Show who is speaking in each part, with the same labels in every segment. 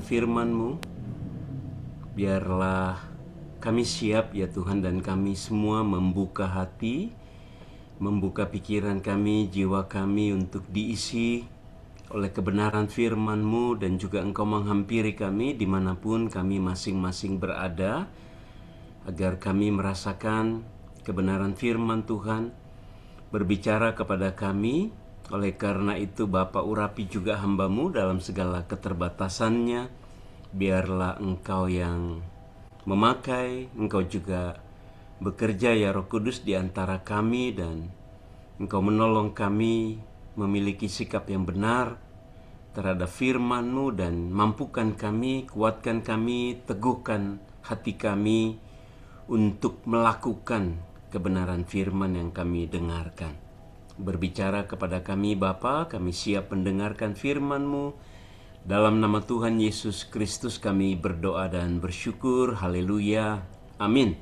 Speaker 1: firman-Mu. Biarlah kami siap ya Tuhan, dan kami semua membuka hati, membuka pikiran kami, jiwa kami untuk diisi oleh kebenaran firman-Mu, dan juga Engkau menghampiri kami dimanapun kami masing-masing berada, agar kami merasakan kebenaran firman Tuhan berbicara kepada kami. Oleh karena itu Bapa, urapi juga hamba-Mu dalam segala keterbatasannya. Biarlah Engkau yang memakai, Engkau juga bekerja ya Roh Kudus di antara kami, dan Engkau menolong kami memiliki sikap yang benar terhadap firman-Mu, dan mampukan kami, kuatkan kami, teguhkan hati kami untuk melakukan kebenaran firman yang kami dengarkan. Berbicara kepada kami Bapa, kami siap mendengarkan firman-Mu. Dalam nama Tuhan Yesus Kristus kami berdoa dan bersyukur. Haleluya. Amin.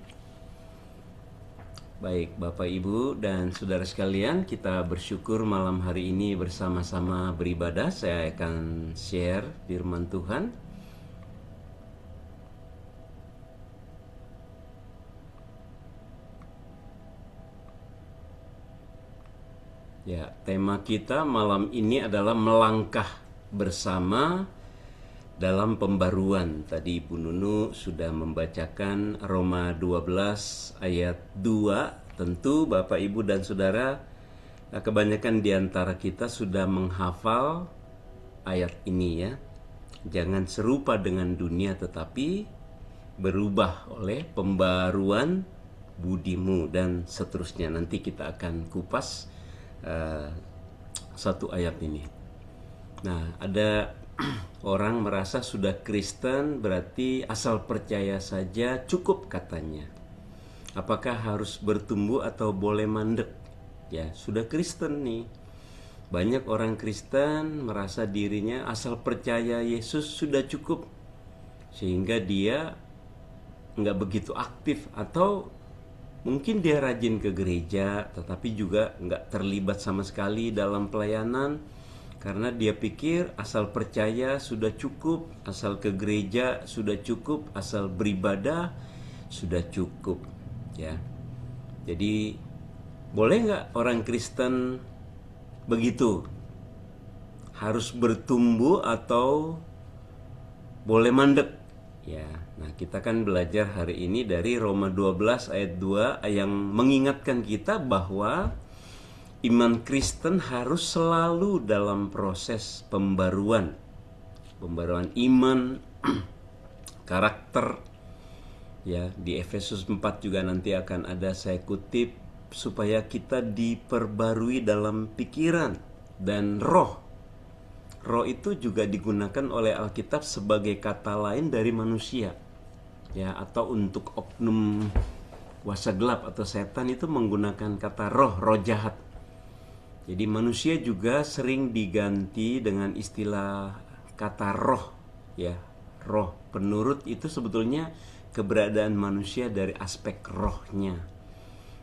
Speaker 1: Baik Bapak, Ibu, dan saudara sekalian, kita bersyukur malam hari ini bersama-sama beribadah. Saya akan share firman Tuhan. Ya, tema kita malam ini adalah melangkah bersama dalam pembaruan. Tadi Ibu Nunu sudah membacakan Roma 12 ayat 2. Tentu Bapak, Ibu, dan Saudara, kebanyakan di antara kita sudah menghafal ayat ini ya. Jangan serupa dengan dunia, tetapi berubah oleh pembaruan budimu, dan seterusnya. Nanti kita akan kupas satu ayat ini. Nah, ada orang merasa sudah Kristen berarti asal percaya saja cukup katanya. Apakah harus bertumbuh atau boleh mandek? Ya, sudah Kristen nih. Banyak orang Kristen merasa dirinya asal percaya Yesus sudah cukup, sehingga dia nggak begitu aktif, atau mungkin dia rajin ke gereja tetapi juga nggak terlibat sama sekali dalam pelayanan, karena dia pikir asal percaya sudah cukup, asal ke gereja sudah cukup, asal beribadah sudah cukup ya. Jadi boleh nggak orang Kristen begitu? Harus bertumbuh atau boleh mandek? Ya, nah kita kan belajar hari ini dari Roma 12 ayat 2 yang mengingatkan kita bahwa iman Kristen harus selalu dalam proses pembaruan. Pembaruan iman, karakter. Ya, di Efesus 4 juga nanti akan ada, saya kutip, supaya kita diperbarui dalam pikiran dan roh. Roh itu juga digunakan oleh Alkitab sebagai kata lain dari manusia, ya, atau untuk oknum kuasa gelap atau setan itu menggunakan kata roh, roh jahat. Jadi manusia juga sering diganti dengan istilah kata roh, ya, roh. Penurut itu sebetulnya keberadaan manusia dari aspek rohnya.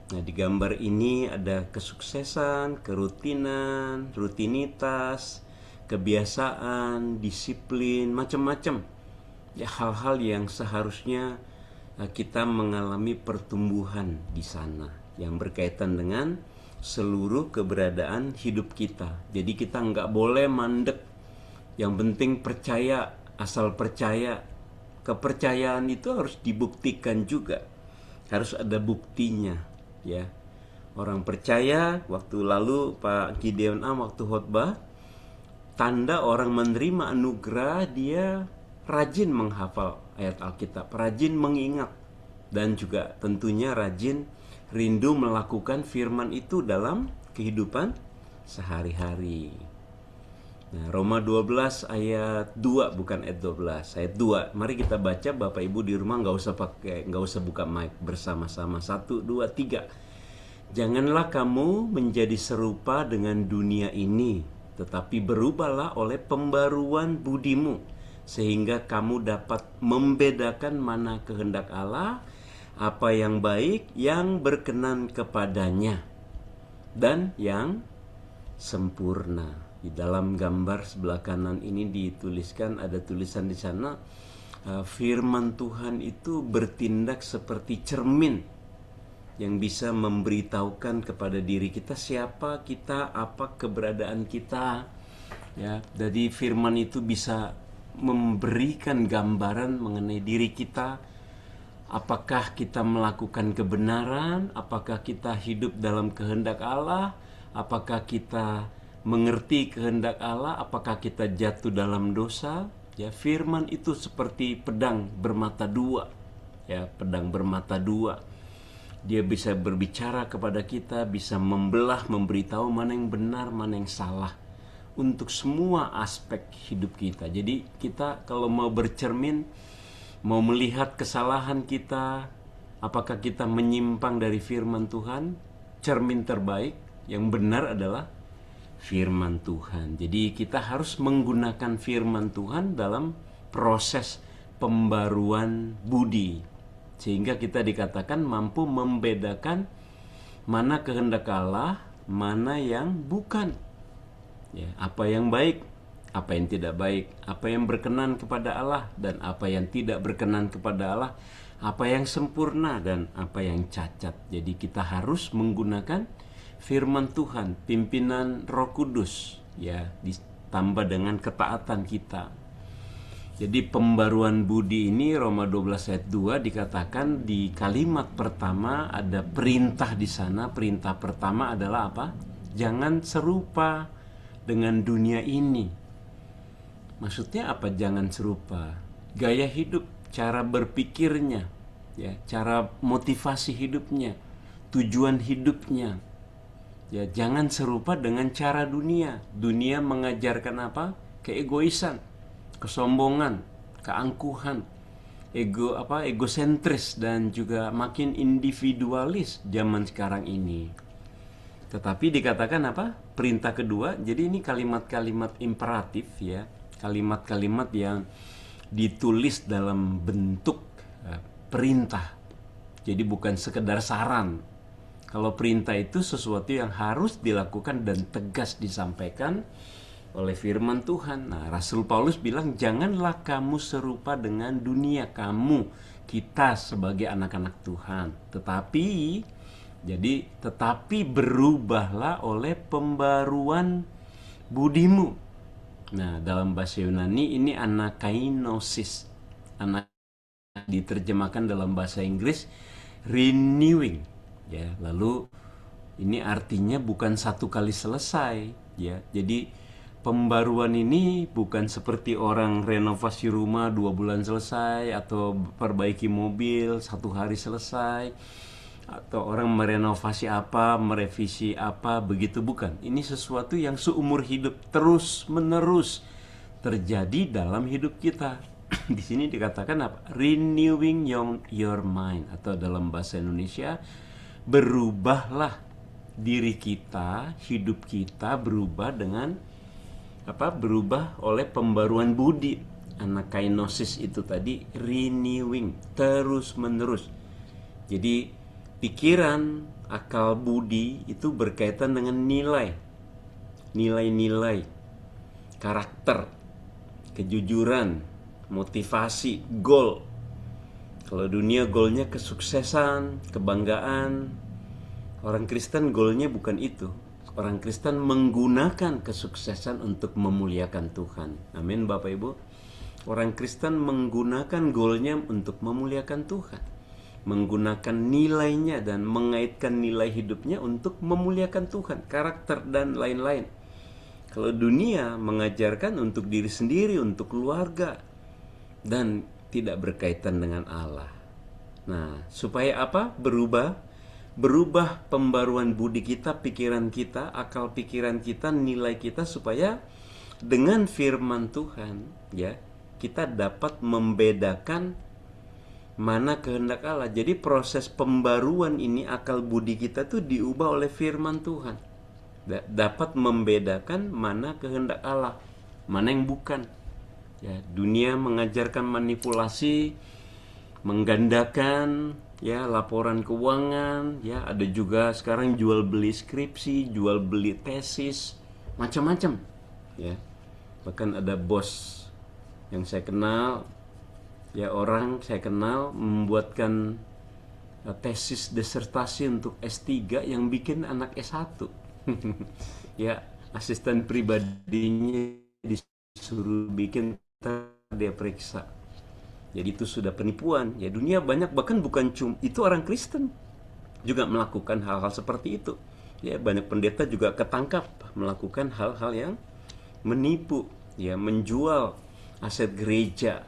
Speaker 1: Nah, di gambar ini ada kesuksesan, kerutinan, rutinitas, kebiasaan, disiplin, macam-macam. Ya, hal-hal yang seharusnya kita mengalami pertumbuhan di sana yang berkaitan dengan seluruh keberadaan hidup kita. Jadi kita nggak boleh mandek. Yang penting percaya, asal percaya. Kepercayaan itu harus dibuktikan juga. Harus ada buktinya, ya. Orang percaya, waktu lalu Pak Gideon waktu khotbah, tanda orang menerima anugerah dia rajin menghafal ayat Alkitab, rajin mengingat, dan juga tentunya rajin rindu melakukan firman itu dalam kehidupan sehari-hari. Nah, Roma 12 ayat 2, bukan ayat 12, ayat 2. Mari kita baca, Bapak Ibu di rumah, nggak usah buka mic, bersama-sama. 1, 2, 3. Janganlah kamu menjadi serupa dengan dunia ini, tetapi berubahlah oleh pembaruan budimu, sehingga kamu dapat membedakan mana kehendak Allah, apa yang baik, yang berkenan kepadanya, dan yang sempurna. Di dalam gambar sebelah kanan ini dituliskan, ada tulisan di sana, firman Tuhan itu bertindak seperti cermin yang bisa memberitahukan kepada diri kita siapa kita, apa keberadaan kita. Ya, jadi firman itu bisa memberikan gambaran mengenai diri kita. Apakah kita melakukan kebenaran? Apakah kita hidup dalam kehendak Allah? Apakah kita mengerti kehendak Allah? Apakah kita jatuh dalam dosa? Ya, firman itu seperti pedang bermata dua. Ya, pedang bermata dua. Dia bisa berbicara kepada kita, bisa membelah, memberitahu mana yang benar, mana yang salah untuk semua aspek hidup kita. Jadi kita kalau mau bercermin, mau melihat kesalahan kita, apakah kita menyimpang dari firman Tuhan, cermin terbaik yang benar adalah firman Tuhan. Jadi kita harus menggunakan firman Tuhan dalam proses pembaruan budi, sehingga kita dikatakan mampu membedakan mana kehendak Allah, mana yang bukan. Ya, apa yang baik, apa yang tidak baik, apa yang berkenan kepada Allah dan apa yang tidak berkenan kepada Allah, apa yang sempurna dan apa yang cacat. Jadi kita harus menggunakan firman Tuhan, pimpinan Roh Kudus, ya, ditambah dengan ketaatan kita. Jadi pembaruan budi ini Roma 12 ayat 2 dikatakan di kalimat pertama ada perintah di sana. Perintah pertama adalah apa? Jangan serupa dengan dunia ini. Maksudnya apa jangan serupa? Gaya hidup, cara berpikirnya, ya, cara motivasi hidupnya, tujuan hidupnya. Ya, jangan serupa dengan cara dunia. Dunia mengajarkan apa? Keegoisan, kesombongan, keangkuhan, egosentris dan juga makin individualis zaman sekarang ini. Tetapi dikatakan apa? Perintah kedua. Jadi ini kalimat-kalimat imperatif, ya, kalimat-kalimat yang ditulis dalam bentuk perintah. Jadi bukan sekedar saran. Kalau perintah itu sesuatu yang harus dilakukan dan tegas disampaikan oleh firman Tuhan. Nah, Rasul Paulus bilang, janganlah kamu serupa dengan dunia kamu, kita sebagai anak-anak Tuhan. Tetapi berubahlah oleh pembaruan budimu. Nah, dalam bahasa Yunani ini anakainosis. Diterjemahkan dalam bahasa Inggris renewing. Ya, lalu ini artinya bukan satu kali selesai. Ya, jadi pembaruan ini bukan seperti orang renovasi rumah 2 bulan selesai, atau perbaiki mobil 1 hari selesai, atau orang merenovasi apa, merevisi apa, begitu bukan. Ini sesuatu yang seumur hidup, terus menerus terjadi dalam hidup kita. Di sini dikatakan apa? Renewing your mind, atau dalam bahasa Indonesia, berubahlah diri kita, hidup kita berubah dengan apa? Berubah oleh pembaruan budi. Anakainosis itu tadi renewing, terus menerus. Jadi pikiran, akal, budi itu berkaitan dengan nilai-nilai, karakter, kejujuran, motivasi, goal. Kalau dunia goalnya kesuksesan, kebanggaan. Orang Kristen goalnya bukan itu. Orang Kristen menggunakan kesuksesan untuk memuliakan Tuhan. Amin, Bapak Ibu. Orang Kristen menggunakan goalnya untuk memuliakan Tuhan, menggunakan nilainya dan mengaitkan nilai hidupnya untuk memuliakan Tuhan, karakter dan lain-lain. Kalau dunia mengajarkan untuk diri sendiri, untuk keluarga, dan tidak berkaitan dengan Allah. Nah, supaya apa? Berubah pembaruan budi kita, pikiran kita, akal pikiran kita, nilai kita, supaya dengan firman Tuhan, ya, kita dapat membedakan mana kehendak Allah. Jadi proses pembaruan ini, akal budi kita tuh diubah oleh firman Tuhan. Dapat membedakan mana kehendak Allah, mana yang bukan. Ya, dunia mengajarkan manipulasi, menggandakan, ya, laporan keuangan, ya, ada juga sekarang jual beli skripsi, jual beli tesis, macam-macam. ya. Bahkan ada bos yang saya kenal, ya orang saya kenal membuatkan tesis disertasi untuk S3 yang bikin anak S1. Ya, asisten pribadinya disuruh bikin, dia periksa. Jadi itu sudah penipuan. Ya, dunia banyak, bahkan bukan cuma itu, orang Kristen juga melakukan hal-hal seperti itu. Ya, banyak pendeta juga ketangkap melakukan hal-hal yang menipu, ya, menjual aset gereja,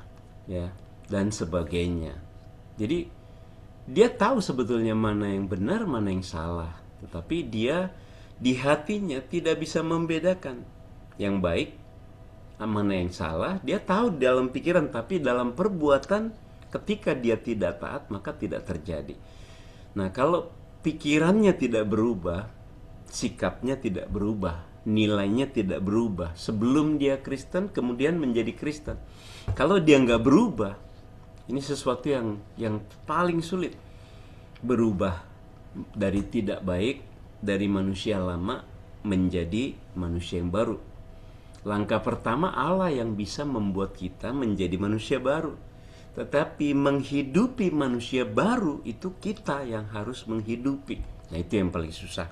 Speaker 1: ya, dan sebagainya. Jadi dia tahu sebetulnya mana yang benar, mana yang salah, tetapi dia di hatinya tidak bisa membedakan yang baik mana yang salah. Dia tahu dalam pikiran, tapi dalam perbuatan ketika dia tidak taat maka tidak terjadi. Nah, kalau pikirannya tidak berubah, sikapnya tidak berubah, nilainya tidak berubah sebelum dia Kristen kemudian menjadi Kristen. Kalau dia nggak berubah, ini sesuatu yang paling sulit. Berubah dari tidak baik, dari manusia lama menjadi manusia yang baru. Langkah pertama, Allah yang bisa membuat kita menjadi manusia baru. Tetapi menghidupi manusia baru itu kita yang harus menghidupi. Nah, itu yang paling susah.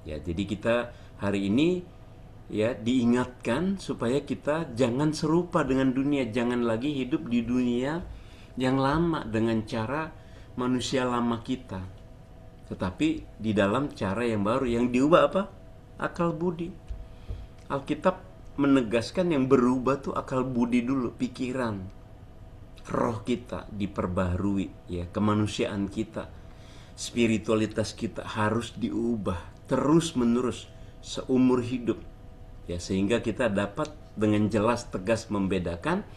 Speaker 1: Ya, jadi kita hari ini ya diingatkan supaya kita jangan serupa dengan dunia, jangan lagi hidup di dunia yang lama dengan cara manusia lama kita. Tetapi di dalam cara yang baru, yang diubah apa? Akal budi. Alkitab menegaskan yang berubah tuh akal budi dulu, pikiran, roh kita diperbaharui, ya, kemanusiaan kita, spiritualitas kita harus diubah terus menerus seumur hidup, ya, sehingga kita dapat dengan jelas tegas membedakan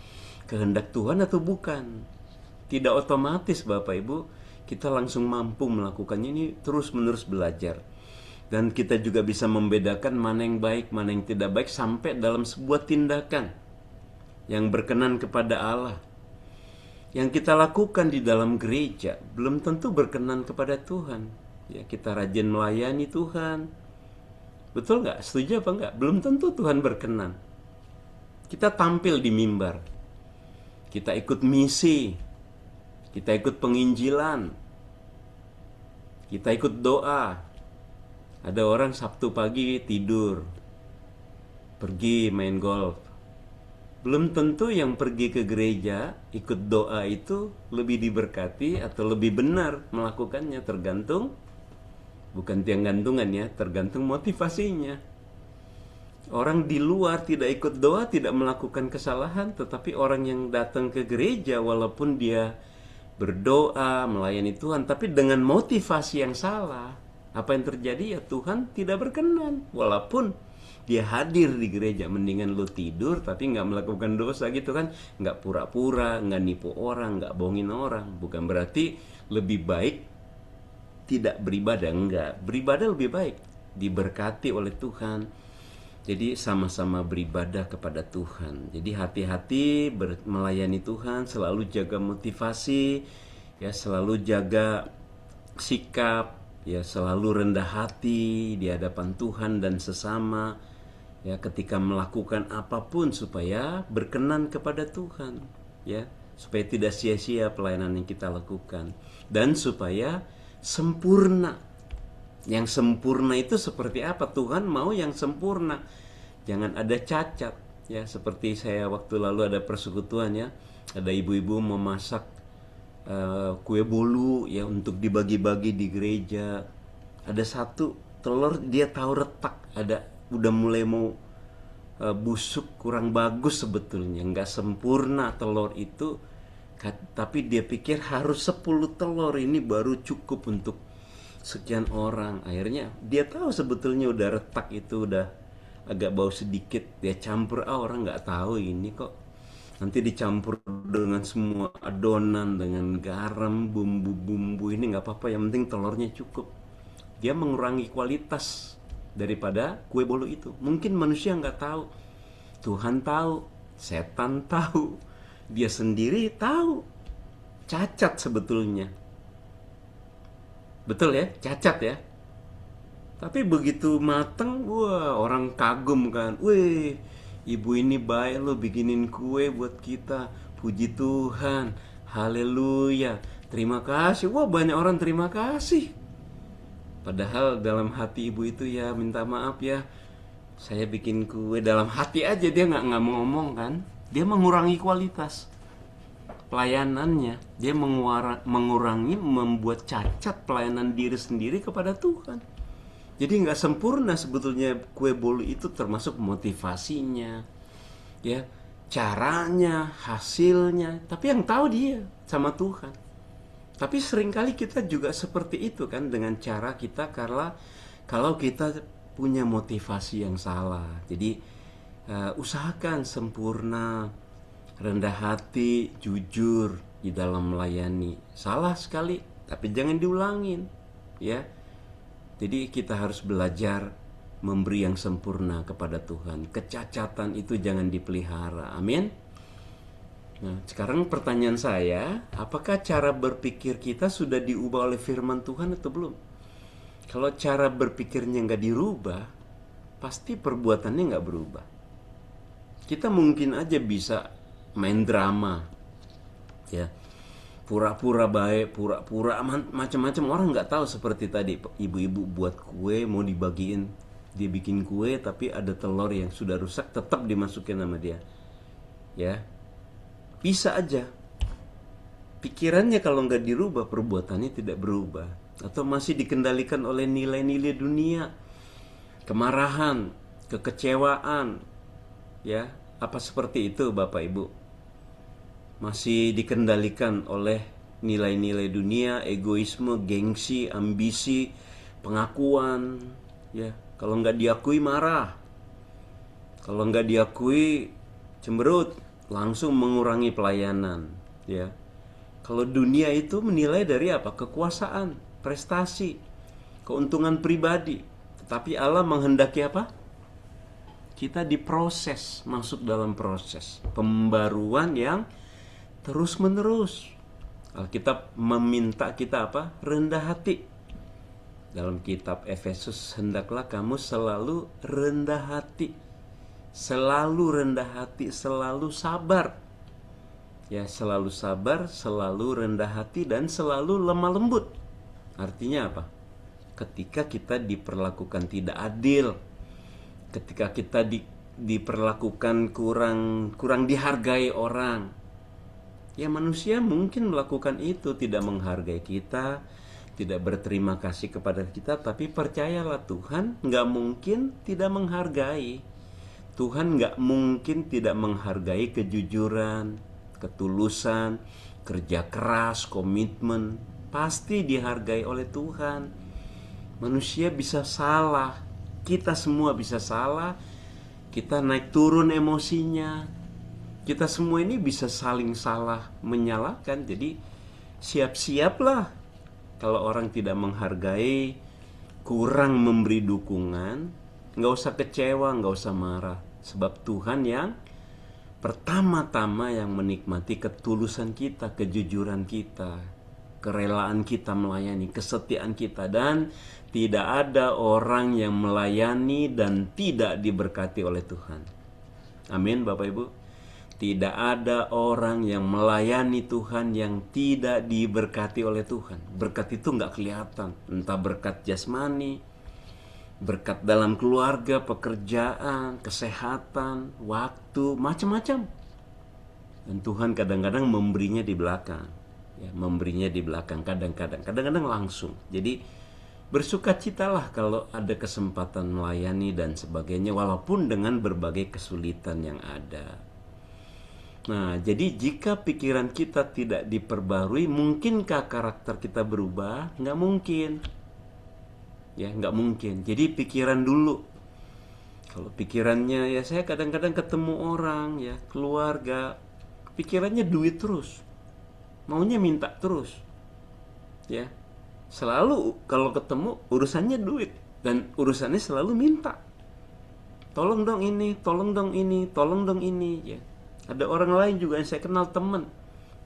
Speaker 1: kehendak Tuhan atau bukan. Tidak otomatis Bapak Ibu kita langsung mampu melakukannya, ini terus menerus belajar. Dan kita juga bisa membedakan mana yang baik, mana yang tidak baik sampai dalam sebuah tindakan yang berkenan kepada Allah. Yang kita lakukan di dalam gereja belum tentu berkenan kepada Tuhan. Ya, kita rajin melayani Tuhan. Betul nggak? Setuju apa nggak? Belum tentu Tuhan berkenan. Kita tampil di mimbar. Kita ikut misi. Kita ikut penginjilan. Kita ikut doa. Ada orang Sabtu pagi tidur, pergi main golf. Belum tentu yang pergi ke gereja ikut doa itu lebih diberkati atau lebih benar melakukannya. Tergantung, bukan tiang gantungan ya, tergantung motivasinya. Orang di luar tidak ikut doa tidak melakukan kesalahan, tetapi orang yang datang ke gereja walaupun dia berdoa, melayani Tuhan, tapi dengan motivasi yang salah, apa yang terjadi? Ya, Tuhan tidak berkenan. Walaupun dia hadir di gereja, mendingan lu tidur tapi nggak melakukan dosa gitu kan, nggak pura-pura, nggak nipu orang, nggak bohongin orang. Bukan berarti lebih baik tidak beribadah, enggak. Beribadah lebih baik, diberkati oleh Tuhan. Jadi sama-sama beribadah kepada Tuhan. Jadi hati-hati melayani Tuhan, selalu jaga motivasi, ya, selalu jaga sikap, ya, selalu rendah hati di hadapan Tuhan dan sesama, ya, ketika melakukan apapun supaya berkenan kepada Tuhan, ya, supaya tidak sia-sia pelayanan yang kita lakukan dan supaya sempurna. Yang sempurna itu seperti apa? Tuhan mau yang sempurna, jangan ada cacat, ya. Seperti saya waktu lalu ada persekutuan, ya, ada ibu-ibu memasak kue bolu, ya, untuk dibagi-bagi di gereja. Ada satu telur dia tahu retak, ada udah mulai mau busuk, kurang bagus sebetulnya, nggak sempurna telur itu, tapi dia pikir harus 10 telur ini baru cukup untuk sekian orang. Akhirnya dia tahu sebetulnya udah retak, itu udah agak bau sedikit, dia campur, orang nggak tahu ini kok, nanti dicampur dengan semua adonan, dengan garam, bumbu-bumbu, ini nggak apa-apa, yang penting telurnya cukup. Dia mengurangi kualitas daripada kue bolu itu. Mungkin manusia nggak tahu, Tuhan tahu, setan tahu, dia sendiri tahu cacat sebetulnya. Betul ya, cacat ya. Tapi begitu mateng, wah, orang kagum kan. Wih, Ibu ini baik lo bikinin kue buat kita. Puji Tuhan. Haleluya. Terima kasih. Wah, banyak orang terima kasih. Padahal dalam hati ibu itu ya minta maaf ya. Saya bikin kue dalam hati aja, dia nggak mau ngomong kan. Dia mengurangi kualitas pelayanannya. Dia mengurangi, membuat cacat pelayanan diri sendiri kepada Tuhan. Jadi nggak sempurna sebetulnya kue bolu itu, termasuk motivasinya, ya, caranya, hasilnya. Tapi yang tahu dia sama Tuhan. Tapi seringkali kita juga seperti itu kan dengan cara kita, karena kalau kita punya motivasi yang salah. Jadi usahakan sempurna, rendah hati, jujur di dalam melayani. Salah sekali, tapi jangan diulangin, ya. Jadi kita harus belajar memberi yang sempurna kepada Tuhan. Kecacatan itu jangan dipelihara. Amin. Nah, sekarang pertanyaan saya, apakah cara berpikir kita sudah diubah oleh firman Tuhan atau belum? Kalau cara berpikirnya nggak dirubah, pasti perbuatannya nggak berubah. Kita mungkin aja bisa main drama, ya, pura-pura baik, pura-pura macam-macam. Orang nggak tahu, seperti tadi ibu-ibu buat kue mau dibagiin, dia bikin kue tapi ada telur yang sudah rusak, tetap dimasukin sama dia, ya. Bisa aja pikirannya kalau nggak dirubah, perbuatannya tidak berubah, atau masih dikendalikan oleh nilai-nilai dunia, kemarahan, kekecewaan, ya. Apa seperti itu Bapak Ibu? Masih dikendalikan oleh nilai-nilai dunia, egoisme, gengsi, ambisi, pengakuan, ya. Kalau nggak diakui marah, kalau nggak diakui cemberut, langsung mengurangi pelayanan, ya. Kalau dunia itu menilai dari apa? Kekuasaan, prestasi, keuntungan pribadi. Tetapi Allah menghendaki apa? Kita diproses, masuk dalam proses pembaruan yang terus-menerus. Alkitab meminta kita apa? Rendah hati. Dalam kitab Efesus, hendaklah kamu selalu rendah hati. Selalu rendah hati, selalu sabar. Ya, selalu sabar, selalu rendah hati, dan selalu lemah lembut. Artinya apa? Ketika kita diperlakukan tidak adil, ketika kita diperlakukan kurang dihargai orang, ya manusia mungkin melakukan itu, tidak menghargai kita, tidak berterima kasih kepada kita. Tapi percayalah, Tuhan nggak mungkin tidak menghargai. Tuhan nggak mungkin tidak menghargai kejujuran, ketulusan, kerja keras, komitmen. Pasti dihargai oleh Tuhan. Manusia bisa salah, kita semua bisa salah, kita naik turun emosinya, kita semua ini bisa saling salah menyalahkan. Jadi siap-siaplah kalau orang tidak menghargai, kurang memberi dukungan. Nggak usah kecewa, nggak usah marah. Sebab Tuhan yang pertama-tama yang menikmati ketulusan kita, kejujuran kita, kerelaan kita melayani, kesetiaan kita. Dan tidak ada orang yang melayani dan tidak diberkati oleh Tuhan. Amin Bapak Ibu. Tidak ada orang yang melayani Tuhan yang tidak diberkati oleh Tuhan. Berkat itu nggak kelihatan. Entah berkat jasmani, berkat dalam keluarga, pekerjaan, kesehatan, waktu, macam-macam. Dan Tuhan kadang-kadang memberinya di belakang, ya, memberinya di belakang, kadang-kadang langsung. Jadi bersukacitalah kalau ada kesempatan melayani dan sebagainya, walaupun dengan berbagai kesulitan yang ada. Nah, jadi jika pikiran kita tidak diperbarui, mungkinkah karakter kita berubah? Nggak mungkin. Ya, nggak mungkin. Jadi pikiran dulu. Kalau pikirannya, ya saya kadang-kadang ketemu orang, ya keluarga, pikirannya duit terus, maunya minta terus, ya selalu kalau ketemu urusannya duit, dan urusannya selalu minta, tolong dong ini, tolong dong ini, tolong dong ini, ya. Ada orang lain juga yang saya kenal, teman,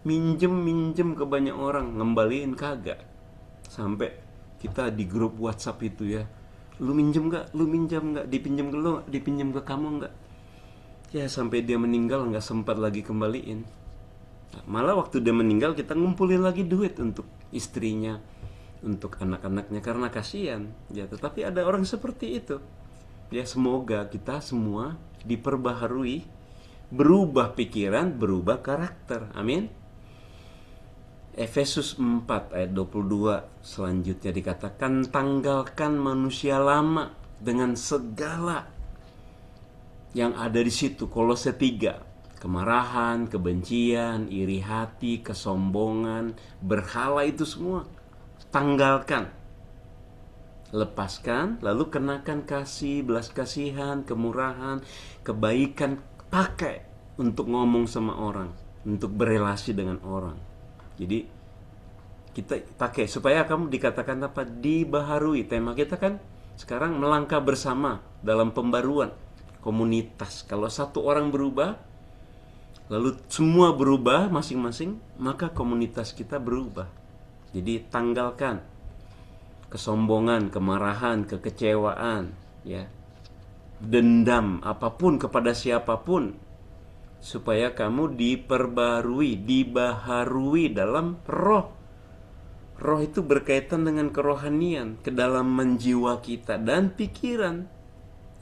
Speaker 1: minjem ke banyak orang, ngembaliin kagak. Sampai kita di grup WhatsApp itu, ya, lu minjem gak, dipinjem ke lu, dipinjem ke kamu gak. Ya sampai dia meninggal nggak sempat lagi kembaliin. Nah, malah waktu dia meninggal kita ngumpulin lagi duit untuk istrinya, untuk anak-anaknya karena kasihan. Ya tetapi ada orang seperti itu. Ya semoga kita semua diperbaharui, berubah pikiran, berubah karakter. Amin. Efesus 4 ayat 22 selanjutnya dikatakan, tanggalkan manusia lama dengan segala yang ada di situ. Kolose 3, kemarahan, kebencian, iri hati, kesombongan, berhala, itu semua tanggalkan, lepaskan, lalu kenakan kasih, belas kasihan, kemurahan, kebaikan. Pakai untuk ngomong sama orang, untuk berelasi dengan orang. Jadi kita pakai supaya kamu dikatakan apa? Dibaharui. Tema kita kan sekarang melangkah bersama dalam pembaruan komunitas. Kalau satu orang berubah, lalu semua berubah masing-masing, maka komunitas kita berubah. Jadi tanggalkan kesombongan, kemarahan, kekecewaan, ya, dendam apapun kepada siapapun, supaya kamu diperbarui, dibaharui dalam roh. Roh itu berkaitan dengan kerohanian, kedalaman jiwa kita dan pikiran.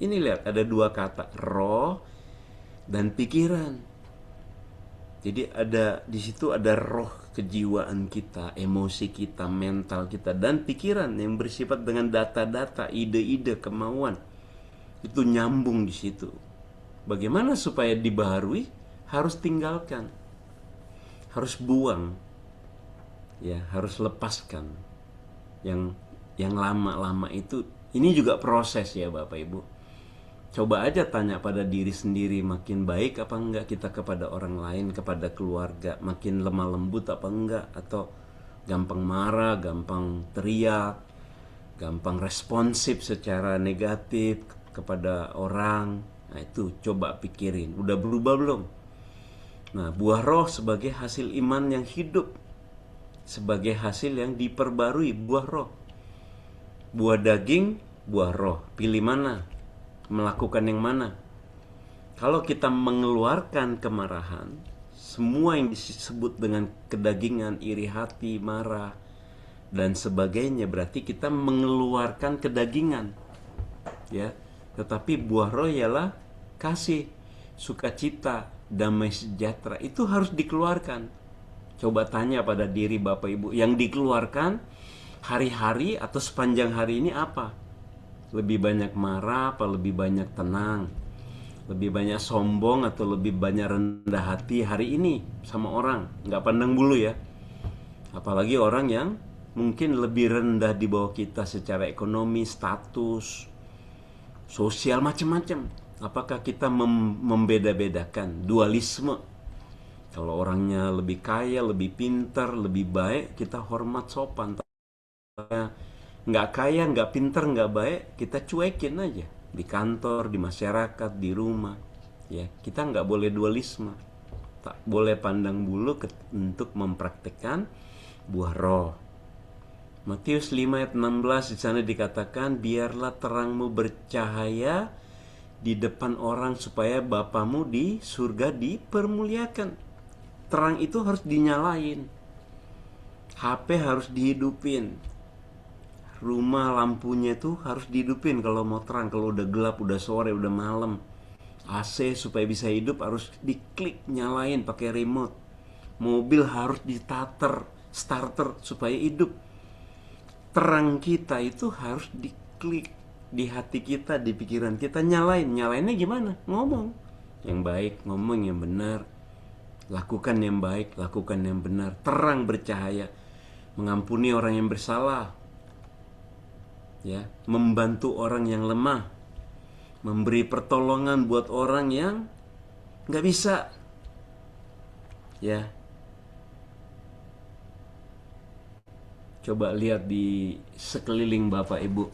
Speaker 1: Ini lihat, ada dua kata, roh dan pikiran. Jadi ada di situ ada roh, kejiwaan kita, emosi kita, mental kita, dan pikiran yang bersifat dengan data-data, ide-ide, kemauan. Itu nyambung di situ. Bagaimana supaya dibaharui? Harus tinggalkan, harus buang, ya, harus lepaskan yang lama-lama itu. Ini juga proses ya Bapak Ibu. Coba aja tanya pada diri sendiri, makin baik apa enggak kita kepada orang lain, kepada keluarga, makin lemah lembut apa enggak, atau gampang marah, gampang teriak, gampang responsif secara negatif kepada orang. Nah itu coba pikirin, udah berubah belum? Nah, buah roh sebagai hasil iman yang hidup, sebagai hasil yang diperbarui, buah roh. Buah daging, buah roh. Pilih mana? Melakukan yang mana? Kalau kita mengeluarkan kemarahan, semua yang disebut dengan kedagingan, iri hati, marah, dan sebagainya, berarti kita mengeluarkan kedagingan, ya. Tetapi buah roh ialah kasih, sukacita, damai sejahtera. Itu harus dikeluarkan. Coba tanya pada diri Bapak Ibu, yang dikeluarkan hari-hari atau sepanjang hari ini apa? Lebih banyak marah apa lebih banyak tenang? Lebih banyak sombong atau lebih banyak rendah hati hari ini sama orang? Nggak pandang bulu ya. Apalagi orang yang mungkin lebih rendah di bawah kita secara ekonomi, status, sosial, macam-macam. Apakah kita membeda-bedakan dualisme? Kalau orangnya lebih kaya, lebih pintar, lebih baik, kita hormat, sopan. Nggak kaya, nggak pintar, nggak baik, kita cuekin aja. Di kantor, di masyarakat, di rumah, ya, kita nggak boleh dualisme. Tak boleh pandang bulu untuk mempraktekkan buah roh. Matius 5 ayat 16 di sana dikatakan, biarlah terangmu bercahaya di depan orang supaya Bapamu di surga dipermuliakan. Terang itu harus dinyalain. HP harus dihidupin. Rumah lampunya itu harus dihidupin kalau mau terang. Kalau udah gelap, udah sore, udah malam. AC supaya bisa hidup harus diklik, nyalain pakai remote. Mobil harus ditater, starter supaya hidup. Terang kita itu harus diklik di hati kita, di pikiran kita, nyalainnya gimana? Ngomong yang baik, ngomong yang benar, lakukan yang baik, lakukan yang benar, terang bercahaya, mengampuni orang yang bersalah, ya, membantu orang yang lemah, memberi pertolongan buat orang yang nggak bisa, ya. Coba lihat di sekeliling Bapak Ibu,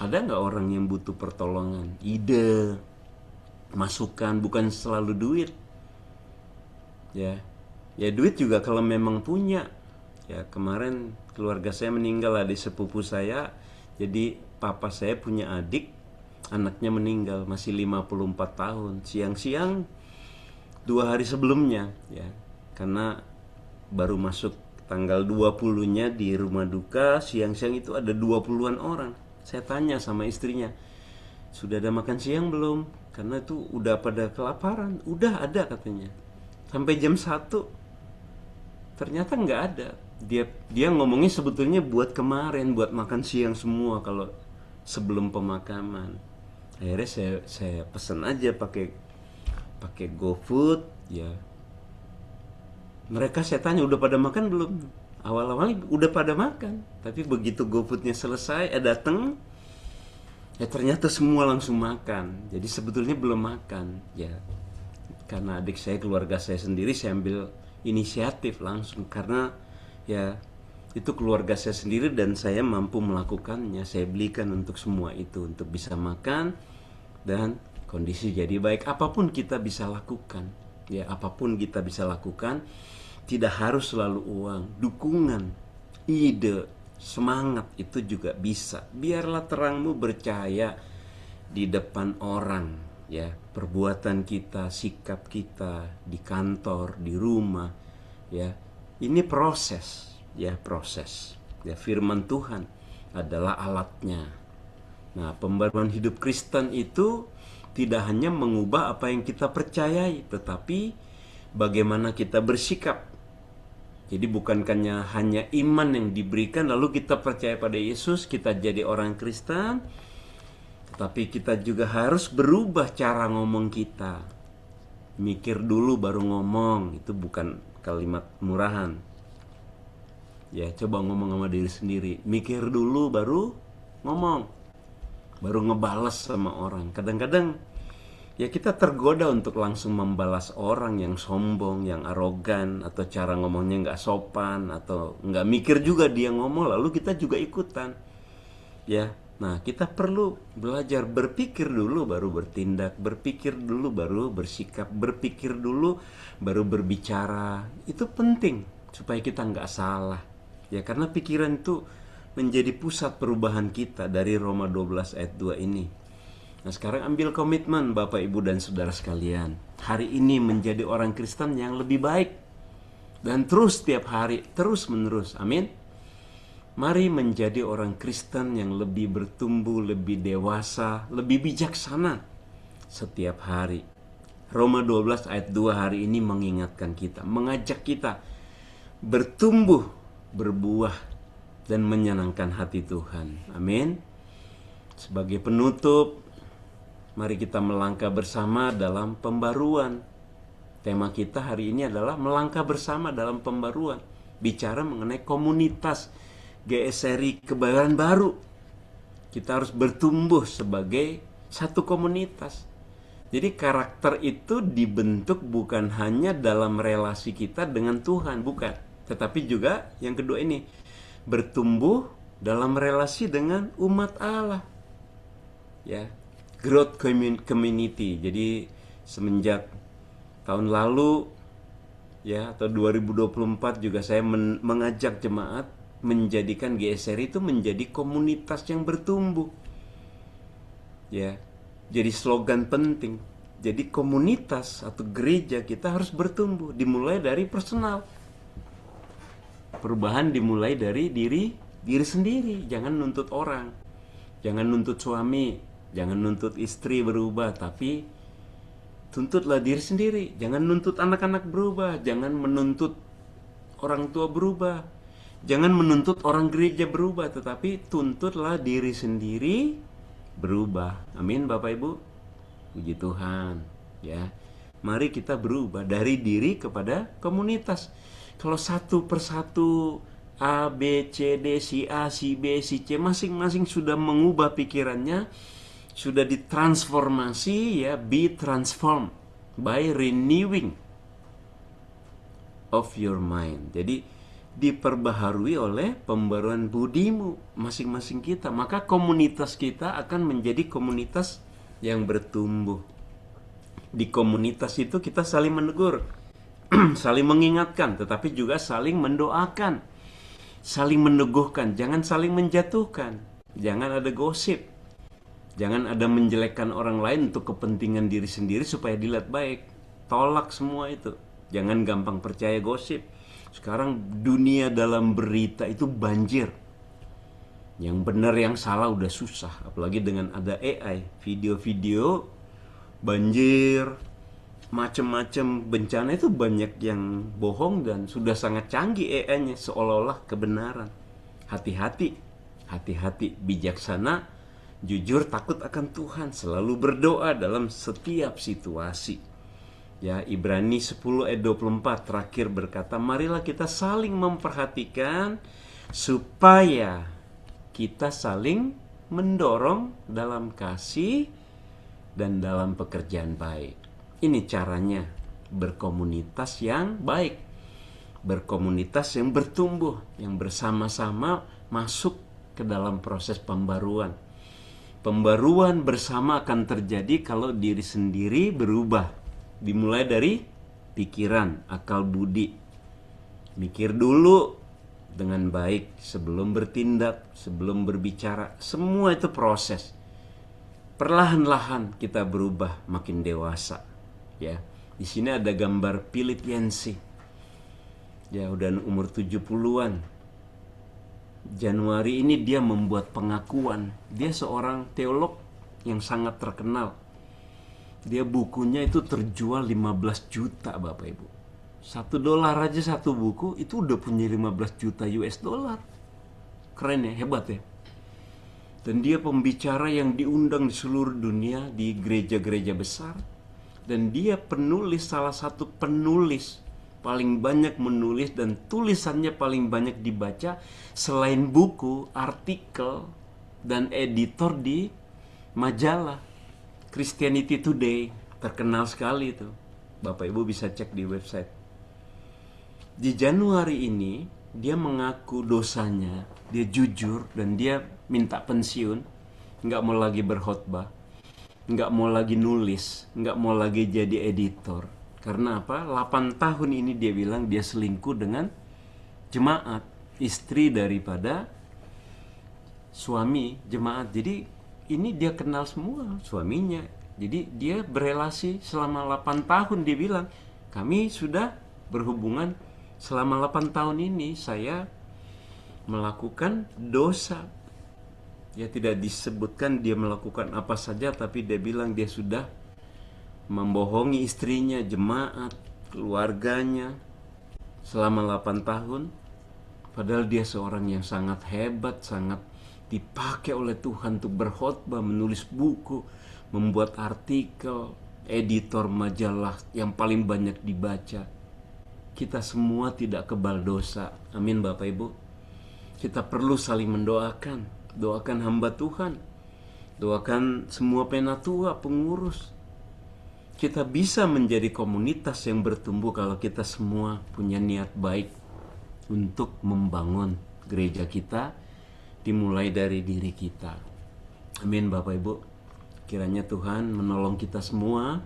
Speaker 1: ada nggak orang yang butuh pertolongan, ide, masukan, bukan selalu duit, ya. Ya duit juga kalau memang punya. Ya kemarin keluarga saya meninggal, adik sepupu saya. Jadi papa saya punya adik, anaknya meninggal, masih 54 tahun. Siang-siang 2 hari sebelumnya ya, karena baru masuk tanggal 20-nya di rumah duka, siang-siang itu ada 20-an orang. Saya tanya sama istrinya, sudah ada makan siang belum? Karena itu udah pada kelaparan. Udah ada katanya. Sampai jam 1 ternyata nggak ada. Dia ngomongnya sebetulnya buat kemarin, buat makan siang semua kalau sebelum pemakaman. Akhirnya saya pesen aja pakai GoFood ya. Mereka saya tanya udah pada makan belum? Awal-awalnya udah pada makan, tapi begitu GoFoodnya selesai, datang, ya ternyata semua langsung makan. Jadi sebetulnya belum makan ya. Karena adik saya, keluarga saya sendiri, saya ambil inisiatif langsung karena ya itu keluarga saya sendiri dan saya mampu melakukannya. Saya belikan untuk semua itu untuk bisa makan dan kondisi jadi baik. Apapun kita bisa lakukan ya, apapun kita bisa lakukan. Tidak harus selalu uang, dukungan, ide, semangat itu juga bisa. Biarlah terangmu bercahaya di depan orang ya. Perbuatan kita, sikap kita di kantor, di rumah ya. Ini proses ya, proses. Ya, firman Tuhan adalah alatnya. Nah, pembaruan hidup Kristen itu tidak hanya mengubah apa yang kita percayai, tetapi bagaimana kita bersikap. Jadi bukannya hanya iman yang diberikan lalu kita percaya pada Yesus, kita jadi orang Kristen, tapi kita juga harus berubah cara ngomong kita. Mikir dulu baru ngomong, itu bukan kalimat murahan. Ya, coba ngomong sama diri sendiri. Mikir dulu baru ngomong, baru ngebales sama orang. Kadang-kadang ya kita tergoda untuk langsung membalas orang yang sombong, yang arogan, atau cara ngomongnya nggak sopan, atau nggak mikir juga dia ngomong, lalu kita juga ikutan. Ya, nah kita perlu belajar berpikir dulu baru bertindak, berpikir dulu baru bersikap, berpikir dulu baru berbicara. Itu penting supaya kita nggak salah. Ya, karena pikiran itu menjadi pusat perubahan kita dari Roma 12 ayat 2 ini. Nah, sekarang ambil komitmen Bapak, Ibu, dan Saudara sekalian. Hari ini menjadi orang Kristen yang lebih baik. Dan terus setiap hari, terus menerus. Amin. Mari menjadi orang Kristen yang lebih bertumbuh, lebih dewasa, lebih bijaksana setiap hari. Roma 12 ayat 2 hari ini mengingatkan kita, mengajak kita bertumbuh, berbuah, dan menyenangkan hati Tuhan. Amin. Sebagai penutup, mari kita melangkah bersama dalam pembaruan. Tema kita hari ini adalah melangkah bersama dalam pembaruan. Bicara mengenai komunitas GSRI Kebayoran Baru. Kita harus bertumbuh sebagai satu komunitas. Jadi karakter itu dibentuk bukan hanya dalam relasi kita dengan Tuhan, bukan. Tetapi juga yang kedua ini, bertumbuh dalam relasi dengan umat Allah. Ya, growth community. Jadi semenjak tahun lalu ya, atau 2024 juga saya mengajak jemaat menjadikan GSR itu menjadi komunitas yang bertumbuh. Ya. Jadi slogan penting. Jadi komunitas atau gereja kita harus bertumbuh, dimulai dari personal. Perubahan dimulai dari diri sendiri, jangan nuntut orang. Jangan nuntut suami, jangan nuntut istri berubah, tapi tuntutlah diri sendiri. Jangan nuntut anak-anak berubah, jangan menuntut orang tua berubah, jangan menuntut orang gereja berubah, tetapi tuntutlah diri sendiri berubah. Amin Bapak Ibu. Puji Tuhan. Ya, mari kita berubah dari diri kepada komunitas. Kalau satu persatu A, B, C, D, si A, si B, si C masing-masing sudah mengubah pikirannya, sudah ditransformasi ya, be transformed by renewing of your mind. Jadi diperbaharui oleh pembaruan budimu masing-masing kita, maka komunitas kita akan menjadi komunitas yang bertumbuh. Di komunitas itu kita saling menegur, saling mengingatkan, tetapi juga saling mendoakan, saling meneguhkan, jangan saling menjatuhkan, jangan ada gosip. Jangan ada menjelekkan orang lain untuk kepentingan diri sendiri supaya dilihat baik. Tolak semua itu. Jangan gampang percaya gosip. Sekarang dunia dalam berita itu banjir. Yang benar yang salah udah susah, apalagi dengan ada AI, video-video banjir, macam-macam bencana itu banyak yang bohong dan sudah sangat canggih AI-nya seolah-olah kebenaran. Hati-hati, hati-hati, bijaksana, jujur, takut akan Tuhan, selalu berdoa dalam setiap situasi. Ya, Ibrani 10 ayat 24 terakhir berkata, marilah kita saling memperhatikan supaya kita saling mendorong dalam kasih dan dalam pekerjaan baik. Ini caranya berkomunitas yang baik, berkomunitas yang bertumbuh, yang bersama-sama masuk ke dalam proses pembaruan. Pembaruan bersama akan terjadi kalau diri sendiri berubah. Dimulai dari pikiran, akal budi. Mikir dulu dengan baik sebelum bertindak, sebelum berbicara. Semua itu proses. Perlahan-lahan kita berubah makin dewasa. Ya, di sini ada gambar Philip Yancey. Ya, udah umur 70-an. Januari ini dia membuat pengakuan. Dia seorang teolog yang sangat terkenal. Dia bukunya itu terjual 15 juta Bapak Ibu. $1 aja satu buku itu udah punya 15 juta US dollar. Keren ya, hebat ya. Dan dia pembicara yang diundang di seluruh dunia di gereja-gereja besar. Dan dia penulis, salah satu penulis paling banyak menulis dan tulisannya paling banyak dibaca selain buku, artikel, dan editor di majalah Christianity Today. Terkenal sekali itu. Bapak Ibu bisa cek di website. Di Januari ini dia mengaku dosanya, dia jujur dan dia minta pensiun, nggak mau lagi berkhotbah, nggak mau lagi nulis, nggak mau lagi jadi editor. Karena apa? 8 tahun ini dia bilang dia selingkuh dengan jemaat, istri daripada suami jemaat. Jadi ini dia kenal semua suaminya. Jadi dia berelasi selama 8 tahun. Dia bilang, kami sudah berhubungan selama 8 tahun ini, saya melakukan dosa. Ya, tidak disebutkan dia melakukan apa saja, tapi dia bilang dia sudah membohongi istrinya, jemaat, keluarganya selama 8 tahun. Padahal dia seorang yang sangat hebat, sangat dipakai oleh Tuhan untuk berkhotbah, menulis buku, membuat artikel, editor majalah yang paling banyak dibaca. Kita semua tidak kebal dosa. Amin Bapak Ibu. Kita perlu saling mendoakan. Doakan hamba Tuhan. Doakan semua penatua, pengurus. Kita bisa menjadi komunitas yang bertumbuh kalau kita semua punya niat baik untuk membangun gereja kita, dimulai dari diri kita. Amin Bapak Ibu. Kiranya Tuhan menolong kita semua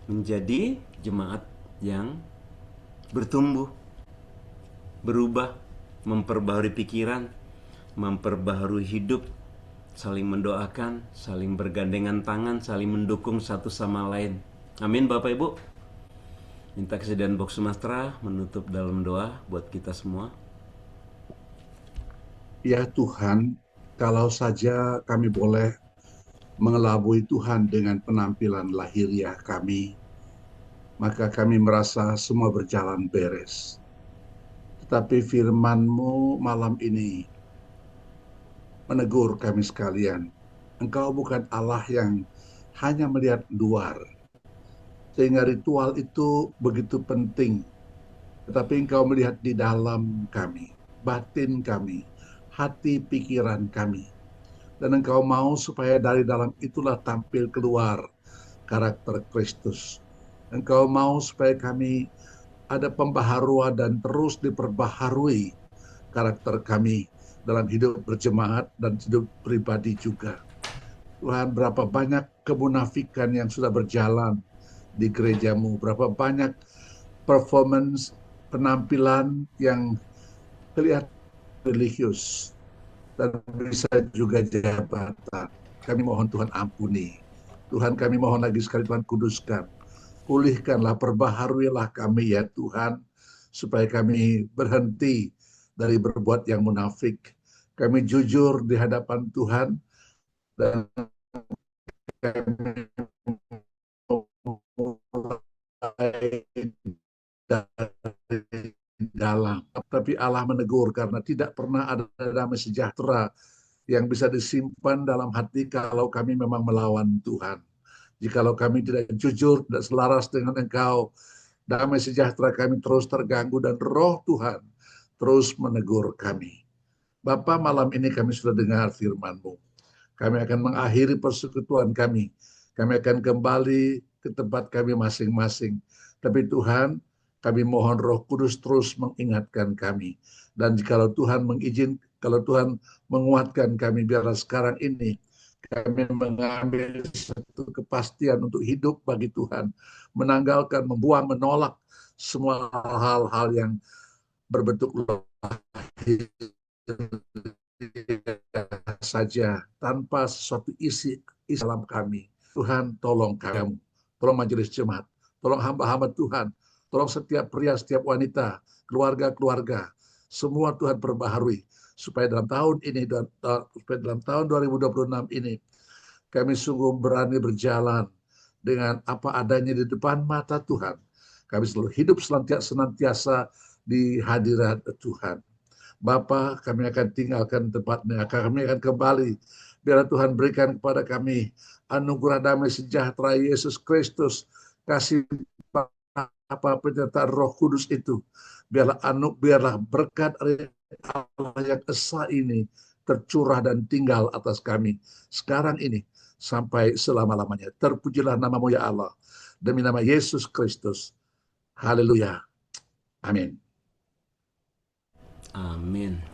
Speaker 1: menjadi jemaat yang bertumbuh, berubah, memperbaharui pikiran, memperbaharui hidup, saling mendoakan, saling bergandengan tangan, saling mendukung satu sama lain. Amin Bapak Ibu. Minta kesediaan Box Sumatera menutup dalam doa buat kita semua.
Speaker 2: Ya Tuhan, kalau saja kami boleh mengelabui Tuhan dengan penampilan lahiriah kami, maka kami merasa semua berjalan beres. Tetapi firman-Mu malam ini menegur kami sekalian. Engkau bukan Allah yang hanya melihat luar, sehingga ritual itu begitu penting. Tetapi Engkau melihat di dalam kami, batin kami, hati pikiran kami. Dan Engkau mau supaya dari dalam itulah tampil keluar karakter Kristus. Engkau mau supaya kami ada pembaharuan dan terus diperbaharui karakter kami dalam hidup berjemaat dan hidup pribadi juga. Tuhan, berapa banyak kemunafikan yang sudah berjalan di gerejamu, berapa banyak performance penampilan yang kelihatan religius dan bisa juga jabatan. kami mohon Tuhan ampuni. Tuhan kami mohon lagi sekali Tuhan kuduskan. Pulihkanlah, perbaharuilah kami ya Tuhan, supaya kami berhenti dari berbuat yang munafik. Kami jujur di hadapan Tuhan, dan kami mulai dari dalam. Tapi Allah menegur karena tidak pernah ada damai sejahtera yang bisa disimpan dalam hati kalau kami memang melawan Tuhan. Jikalau kami tidak jujur, tidak selaras dengan Engkau, damai sejahtera kami terus terganggu dan Roh Tuhan terus menegur kami. Bapa, malam ini kami sudah dengar firman-Mu. Kami akan mengakhiri persekutuan kami. Kami akan kembali ke tempat kami masing-masing. Tapi Tuhan, kami mohon Roh Kudus terus mengingatkan kami. Dan jikalau Tuhan mengizinkan, kalau Tuhan menguatkan kami, biarlah sekarang ini kami mengambil satu kepastian untuk hidup bagi Tuhan. Menanggalkan, membuang, menolak semua hal-hal yang berbentuk saja tanpa sesuatu isi dalam kami. Tuhan, tolong kami, tolong majelis jemaat, tolong hamba-hamba Tuhan, tolong setiap pria, setiap wanita, keluarga-keluarga, semua Tuhan perbaharui supaya dalam tahun ini, supaya dalam tahun 2026 ini kami sungguh berani berjalan dengan apa adanya di depan mata Tuhan. Kami selalu hidup senantiasa di hadirat Tuhan. Bapa, kami akan tinggalkan tempatnya, kami akan kembali. Biarlah Tuhan berikan kepada kami anugerah damai sejahtera Yesus Kristus, kasih apa penyertaan Roh Kudus itu. Biarlah berkat Allah yang esa ini tercurah dan tinggal atas kami sekarang ini sampai selama-lamanya. Terpujilah namamu ya Allah, demi nama Yesus Kristus. Haleluya. Amin.
Speaker 1: Amin.